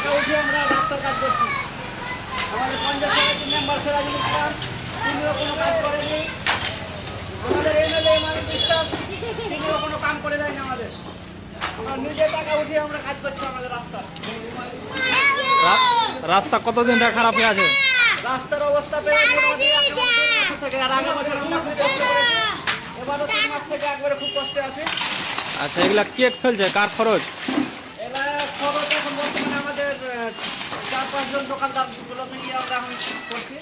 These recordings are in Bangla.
টাকা উঠিয়ে আমরা রাস্তার কাজ করছি। আমাদের পঞ্চায়েত সমিতির মেম্বার সিরাজুল ইসলাম তিনিও কোনো কাজ করেনি। আমাদের এমএলএ ইমানুল বিশ্বাস তিনিও কোনো কাম করে দেয়নি আমাদের। আমরা নিজে টাকা উঠিয়ে আমরা কাজ করছি আমাদের রাস্তা। রাস্তা কতদিন ধরে খারাপ হয়ে আছে? রাস্তার অবস্থা প্রায় মোটামুটি একেবারে 3 মাস থেকে, আর আগে বছর আমরা খুব কষ্ট করেছি, এবারও 3 মাস থেকে একবারে খুব কষ্টে আছে। আচ্ছা, এগুলা কে ফেলছে, কার খরচ? এবার খবর এখন বর্তমানে আমাদের 4-5 জন দোকানদার গুলো মিলিয়ে আমরা এখন করছি।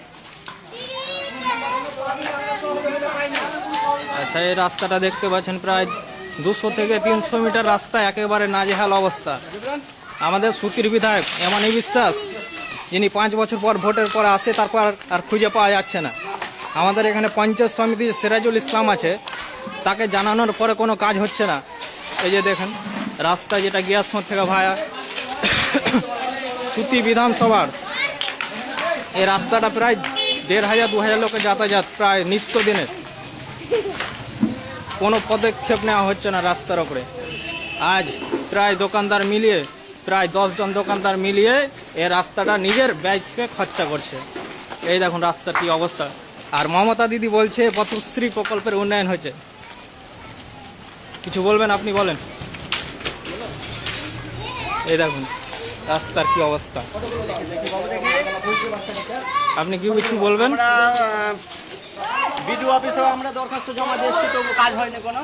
আচ্ছা, এই রাস্তাটা দেখতে পাচ্ছেন প্রায় 200 থেকে 300 মিটার রাস্তা একেবারে নাজেহাল অবস্থা। আমাদের সুতির বিধায়ক এমনই বিশ্বাস, যিনি 5 বছর পর ভোটের পর আসে, তারপর আর খুঁজে পাওয়া যাচ্ছে না। আমাদের এখানে পঞ্চায়েত সমিতির সিরাজুল ইসলাম আছে, তাকে জানানোর পরে কোনো কাজ হচ্ছে না। এই যে দেখেন রাস্তা, যেটা গিয়াসমোড় থেকে ভায়া সুতি বিধানসভার, এই রাস্তাটা প্রায় 1500-2000 লোকের যাতায়াত প্রায় নিত্যদিনের। কোনো পদক্ষেপ নেওয়া হচ্ছে না রাস্তার ওপরে। আজ প্রায় দোকানদার মিলিয়ে, প্রায় 10 জন দোকানদার মিলিয়ে এই রাস্তাটা নিজের ব্যয় থেকে খরচা করছে। এই দেখুন রাস্তার কি অবস্থা। আর মমতা দিদি বলছে পথশ্রী প্রকল্পের উন্নয়ন হয়েছে। কিছু বলবেন? আপনি বলেন। এই দেখুন রাস্তার কি অবস্থা। আপনি কি কিছু বলবেন? আমরা বিডিও অফিসেও আমরা দরখাস্ত জমা দিয়েছি, তবু কাজ হয়নি কোনো।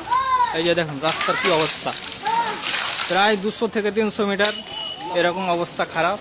এই যে দেখুন রাস্তার কি অবস্থা, প্রায় 200 থেকে 300 মিটার এরকম অবস্থা খারাপ।